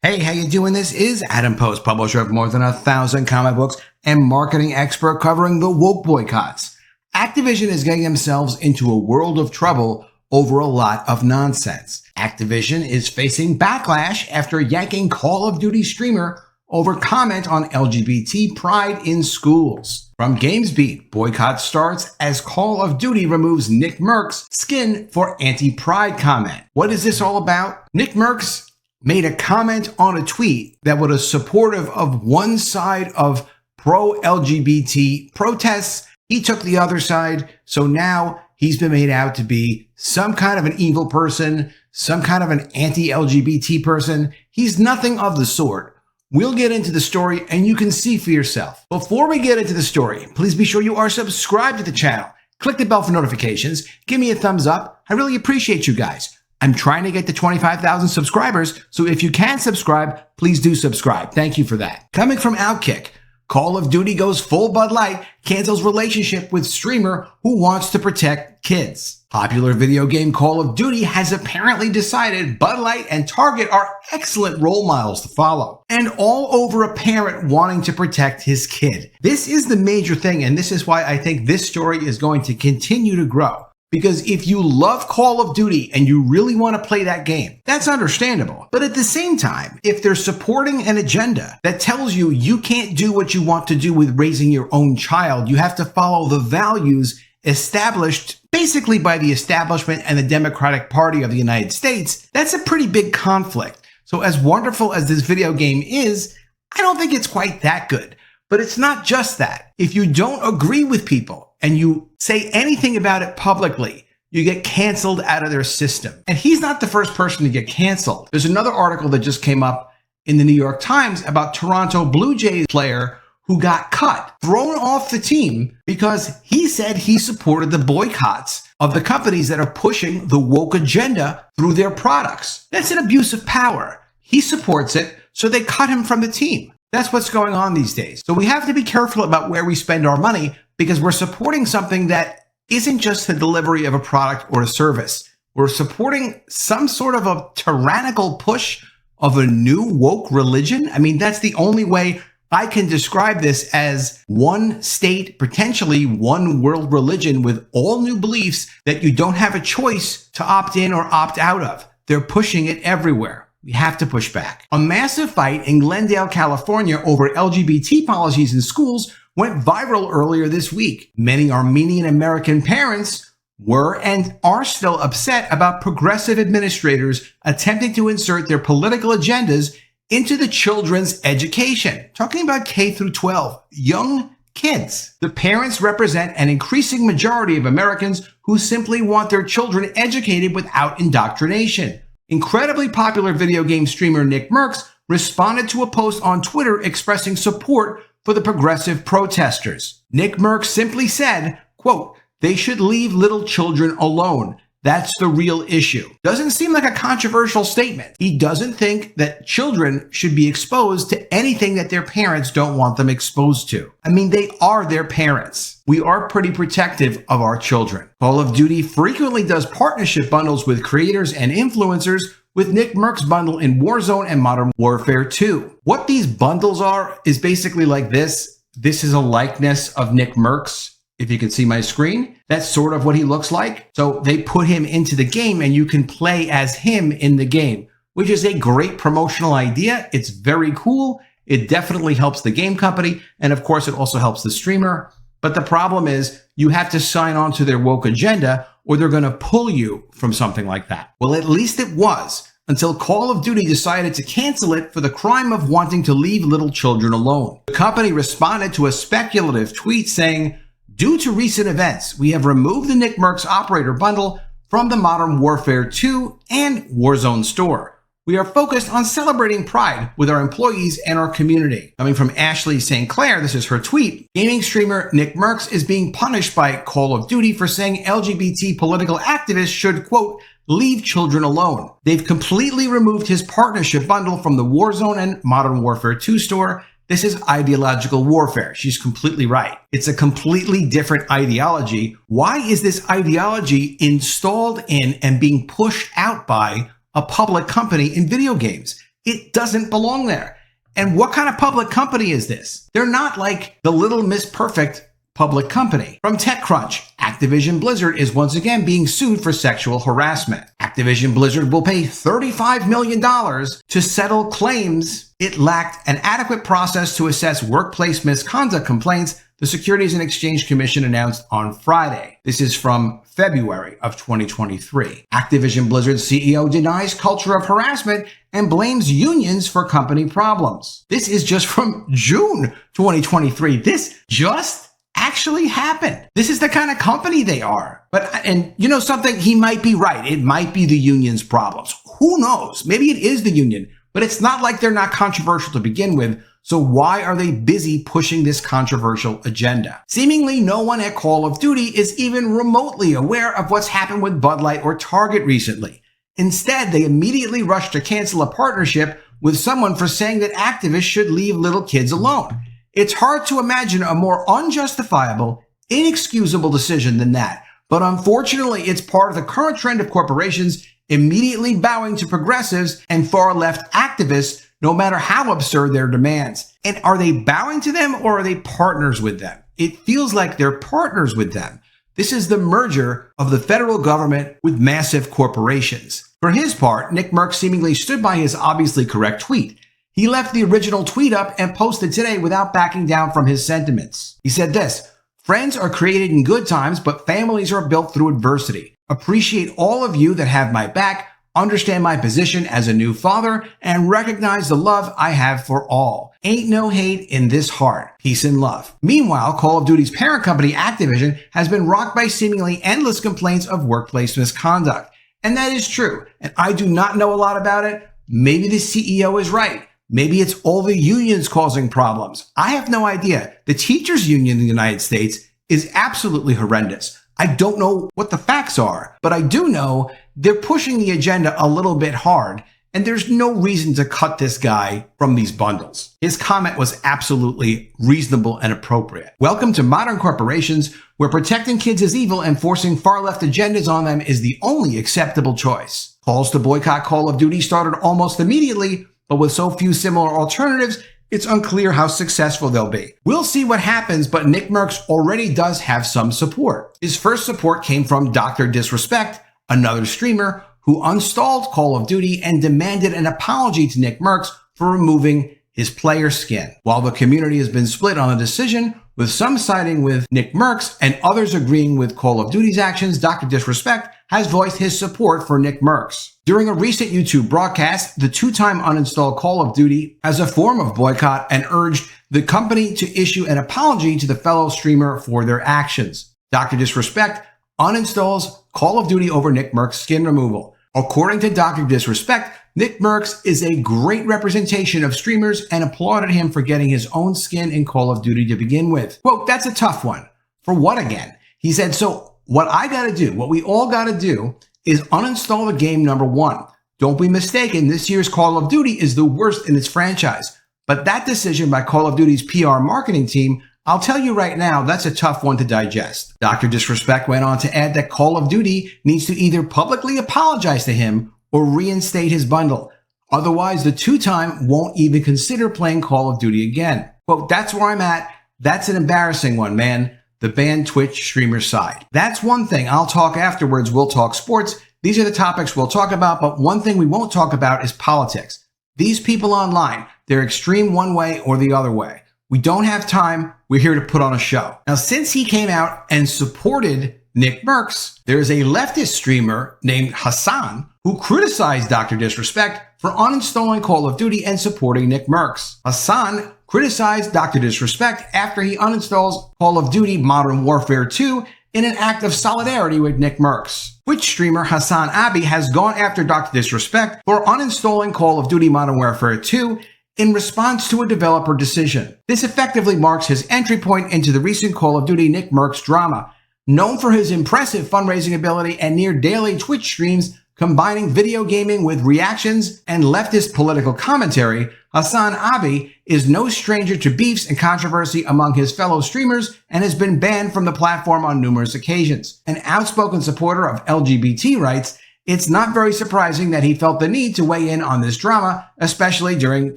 Hey, how you doing? This is Adam Post, publisher of more than 1,000 comic books and marketing expert covering the woke boycotts. Activision is getting themselves into a world of trouble over a lot of nonsense. Activision is facing backlash after yanking Call of Duty streamer over comment on LGBT pride in schools. From GamesBeat, boycott starts as Call of Duty removes Nick Merks' skin for anti-pride comment. What is this all about? Nick Merks made a comment on a tweet that was supportive of one side of pro-LGBT protests. He took the other side, so now he's been made out to be some kind of an evil person, some kind of an anti-LGBT person. He's nothing of the sort. We'll get into the story and you can see for yourself. Before we get into the story, please be sure you are subscribed to the channel. Click the bell for notifications. Give me a thumbs up. I really appreciate you guys. I'm trying to get to 25,000 subscribers, so if you can subscribe, please do subscribe. Thank you for that. Coming from Outkick, Call of Duty goes full Bud Light, cancels relationship with streamer who wants to protect kids. Popular video game Call of Duty has apparently decided Bud Light and Target are excellent role models to follow, and all over a parent wanting to protect his kid. This is the major thing, and this is why I think this story is going to continue to grow. Because if you love Call of Duty and you really want to play that game, that's understandable. But at the same time, if they're supporting an agenda that tells you you can't do what you want to do with raising your own child, you have to follow the values established basically by the establishment and the Democratic Party of the United States, that's a pretty big conflict. So as wonderful as this video game is, I don't think it's quite that good. But it's not just that. If you don't agree with people and you say anything about it publicly, you get canceled out of their system. And he's not the first person to get canceled. There's another article that just came up in the New York Times about Toronto Blue Jays player who got cut, thrown off the team because he said he supported the boycotts of the companies that are pushing the woke agenda through their products. That's an abuse of power. He supports it, so they cut him from the team. That's what's going on these days. So we have to be careful about where we spend our money because we're supporting something that isn't just the delivery of a product or a service. We're supporting some sort of a tyrannical push of a new woke religion. I mean, that's the only way I can describe this as one state, potentially one world religion with all new beliefs that you don't have a choice to opt in or opt out of. They're pushing it everywhere. We have to push back. A massive fight in Glendale, California over LGBT policies in schools went viral earlier this week. Many Armenian American parents were and are still upset about progressive administrators attempting to insert their political agendas into the children's education. Talking about K through 12, young kids. The parents represent an increasing majority of Americans who simply want their children educated without indoctrination. Incredibly popular video game streamer Nick Merks responded to a post on Twitter expressing support for the progressive protesters. Nick Merks simply said, quote, "They should leave little children alone. That's the real issue." Doesn't seem like a controversial statement. He doesn't think that children should be exposed to anything that their parents don't want them exposed to. I mean, they are their parents. We are pretty protective of our children. Call of Duty frequently does partnership bundles with creators and influencers, with Nick Merks' bundle in Warzone and Modern Warfare 2. What these bundles are is basically like this. This is a likeness of Nick Merks. If you can see my screen, that's sort of what he looks like. So they put him into the game and you can play as him in the game, which is a great promotional idea. It's very cool. It definitely helps the game company. And of course, it also helps the streamer. But the problem is you have to sign on to their woke agenda or they're going to pull you from something like that. Well, at least it was until Call of Duty decided to cancel it for the crime of wanting to leave little children alone. The company responded to a speculative tweet saying, "Due to recent events, we have removed the Nick Merks operator bundle from the Modern Warfare 2 and Warzone store. We are focused on celebrating Pride with our employees and our community." Coming from Ashley St. Clair, this is her tweet. Gaming streamer Nick Merks is being punished by Call of Duty for saying LGBT political activists should, quote, "leave children alone." They've completely removed his partnership bundle from the Warzone and Modern Warfare 2 store. This is ideological warfare. She's completely right. It's a completely different ideology. Why is this ideology installed in and being pushed out by a public company in video games? It doesn't belong there. And what kind of public company is this? They're not like the Little Miss Perfect public company. From TechCrunch, Activision Blizzard is once again being sued for sexual harassment. Activision Blizzard will pay $35 million to settle claims it lacked an adequate process to assess workplace misconduct complaints, the Securities and Exchange Commission announced on Friday. This is from February of 2023. Activision Blizzard's CEO denies culture of harassment and blames unions for company problems. This is just from June 2023. This just actually happened. This is the kind of company they are. And you know something? He might be right. It might be the union's problems. Who knows? Maybe it is the union, but it's not like they're not controversial to begin with. So why are they busy pushing this controversial agenda? Seemingly no one at Call of Duty is even remotely aware of what's happened with Bud Light or Target recently. Instead, they immediately rushed to cancel a partnership with someone for saying that activists should leave little kids alone. It's hard to imagine a more unjustifiable, inexcusable decision than that. But unfortunately, it's part of the current trend of corporations immediately bowing to progressives and far-left activists, no matter how absurd their demands. And are they bowing to them or are they partners with them? It feels like they're partners with them. This is the merger of the federal government with massive corporations. For his part, Nick Merks seemingly stood by his obviously correct tweet. He left the original tweet up and posted today without backing down from his sentiments. He said this: "Friends are created in good times, but families are built through adversity. Appreciate all of you that have my back, understand my position as a new father, and recognize the love I have for all. Ain't no hate in this heart. Peace and love." Meanwhile, Call of Duty's parent company, Activision, has been rocked by seemingly endless complaints of workplace misconduct. And that is true. And I do not know a lot about it. Maybe the CEO is right. Maybe it's all the unions causing problems. I have no idea. The teachers union in the United States is absolutely horrendous. I don't know what the facts are, but I do know they're pushing the agenda a little bit hard, and there's no reason to cut this guy from these bundles. His comment was absolutely reasonable and appropriate. Welcome to modern corporations, where protecting kids is evil and forcing far-left agendas on them is the only acceptable choice. Calls to boycott Call of Duty started almost immediately, but with so few similar alternatives, it's unclear how successful they'll be. We'll see what happens, but Nick Merks already does have some support. His first support came from Dr. Disrespect, another streamer who uninstalled Call of Duty and demanded an apology to Nick Merks for removing his player skin. While the community has been split on the decision, with some siding with Nick Merks and others agreeing with Call of Duty's actions, Dr. Disrespect has voiced his support for Nick Merks. During a recent YouTube broadcast, the two-time uninstalled Call of Duty as a form of boycott and urged the company to issue an apology to the fellow streamer for their actions. Dr. Disrespect uninstalls Call of Duty over Nick Merks' skin removal. According to Dr. Disrespect, Nick Merks is a great representation of streamers and applauded him for getting his own skin in Call of Duty to begin with. Quote, "That's a tough one. For what again?" He said, "So what I gotta do, what we all gotta do, is uninstall the game, number one. Don't be mistaken, this year's Call of Duty is the worst in its franchise. But that decision by Call of Duty's PR marketing team, I'll tell you right now, that's a tough one to digest." Dr. Disrespect went on to add that Call of Duty needs to either publicly apologize to him or reinstate his bundle. Otherwise, the two-time won't even consider playing Call of Duty again. Quote, "That's where I'm at. That's an embarrassing one, man." The banned Twitch streamer side. That's one thing. I'll talk afterwards. We'll talk sports. These are the topics we'll talk about, but one thing we won't talk about is politics. These people online, they're extreme one way or the other way. We don't have time. We're here to put on a show. Now, since he came out and supported Nick Merks, there's a leftist streamer named Hassan who criticized Dr. Disrespect for uninstalling Call of Duty and supporting Nick Merks. Hassan criticized Dr. Disrespect after he uninstalls Call of Duty Modern Warfare 2 in an act of solidarity with Nick Merks. Twitch streamer Hassan Abi has gone after Dr. Disrespect for uninstalling Call of Duty Modern Warfare 2 in response to a developer decision. This effectively marks his entry point into the recent Call of Duty Nick Merks drama. Known for his impressive fundraising ability and near daily Twitch streams combining video gaming with reactions and leftist political commentary, Hassan Abi is no stranger to beefs and controversy among his fellow streamers and has been banned from the platform on numerous occasions. An outspoken supporter of LGBT rights, It's not very surprising that he felt the need to weigh in on this drama, especially during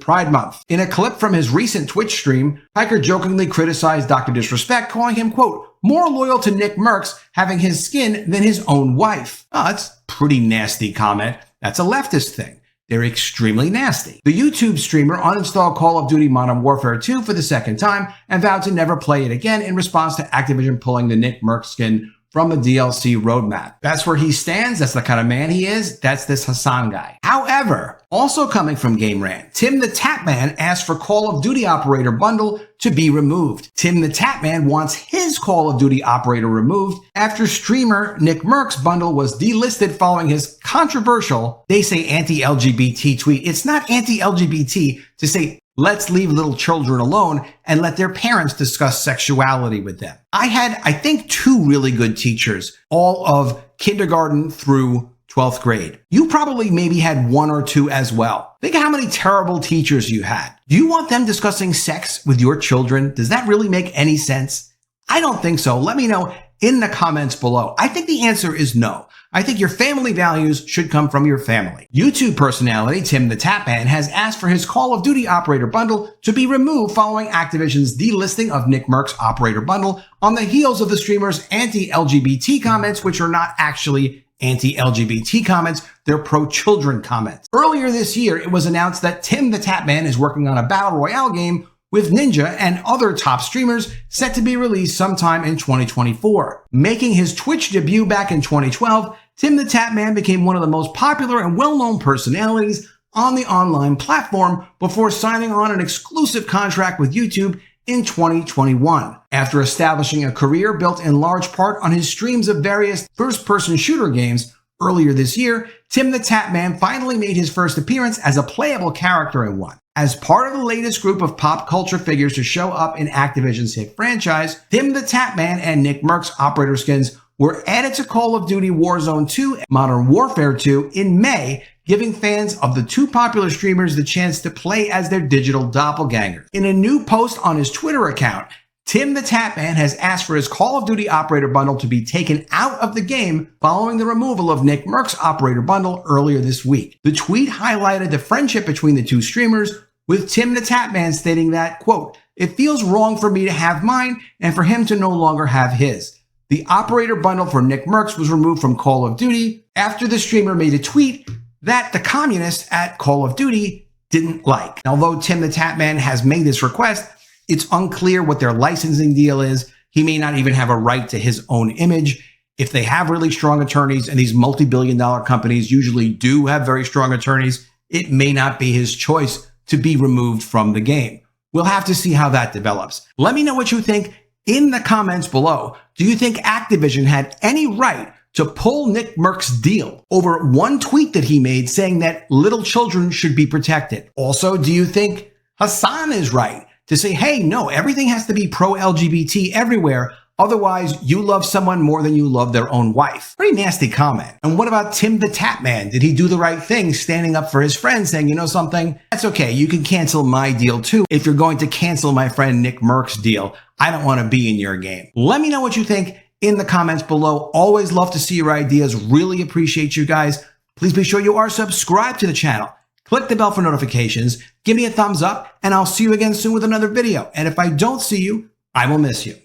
Pride Month. In a clip from his recent Twitch stream, Piker jokingly criticized Dr. Disrespect, calling him, quote, more loyal to Nick Merks having his skin than his own wife. Oh, that's a pretty nasty comment. That's a leftist thing. They're extremely nasty. The YouTube streamer uninstalled Call of Duty Modern Warfare 2 for the second time and vowed to never play it again in response to Activision pulling the Nick Merks skin from the DLC roadmap. That's where he stands. That's the kind of man he is. That's this Hassan guy. However, also coming from Game Rant, TimTheTatman asked for Call of Duty Operator Bundle to be removed. TimTheTatman wants his Call of Duty Operator removed after streamer Nick Merks' bundle was delisted following his controversial, they say anti-LGBT tweet. It's not anti-LGBT to say let's leave little children alone and let their parents discuss sexuality with them. I had, I think, 2 really good teachers, all of kindergarten through 12th grade. You probably maybe had 1 or 2 as well. Think of how many terrible teachers you had. Do you want them discussing sex with your children? Does that really make any sense? I don't think so. Let me know in the comments below. I think the answer is no. I think your family values should come from your family. YouTube personality TimTheTatman has asked for his Call of Duty Operator Bundle to be removed following Activision's delisting of Nick Merks' Operator Bundle on the heels of the streamer's anti-LGBT comments, which are not actually anti-LGBT comments, they're pro-children comments. Earlier this year, it was announced that TimTheTatman is working on a Battle Royale game with Ninja and other top streamers set to be released sometime in 2024. Making his Twitch debut back in 2012, TimTheTatman became one of the most popular and well-known personalities on the online platform before signing on an exclusive contract with YouTube in 2021. After establishing a career built in large part on his streams of various first-person shooter games, earlier this year, TimTheTatman finally made his first appearance as a playable character in one. As part of the latest group of pop culture figures to show up in Activision's hit franchise, TimTheTatman and Nick Merks' operator skins were added to Call of Duty Warzone 2 and Modern Warfare 2 in May, giving fans of the 2 popular streamers the chance to play as their digital doppelganger. In a new post on his Twitter account, TimTheTatman has asked for his Call of Duty Operator Bundle to be taken out of the game following the removal of Nick Merks' Operator Bundle earlier this week. The tweet highlighted the friendship between the 2 streamers, with TimTheTatman stating that, quote, it feels wrong for me to have mine and for him to no longer have his. The Operator Bundle for Nick Merks was removed from Call of Duty after the streamer made a tweet that the communists at Call of Duty didn't like. Although TimTheTatman has made this request, it's unclear what their licensing deal is. He may not even have a right to his own image. If they have really strong attorneys, and these multi-billion-dollar companies usually do have very strong attorneys, it may not be his choice to be removed from the game. We'll have to see how that develops. Let me know what you think in the comments below. Do you think Activision had any right to pull Nick Merks' deal over one tweet that he made saying that little children should be protected? Also, do you think Hassan is right to say, hey, no, everything has to be pro-LGBT everywhere, otherwise you love someone more than you love their own wife? Pretty nasty comment. And what about TimTheTatman? Did he do the right thing, standing up for his friend, saying, you know something, that's okay, you can cancel my deal too if you're going to cancel my friend Nick Merks' deal. I don't want to be in your game. Let me know what you think in the comments below. Always love to see your ideas. Really appreciate you guys. Please be sure you are subscribed to the channel. Click the bell for notifications, give me a thumbs up, and I'll see you again soon with another video. And if I don't see you, I will miss you.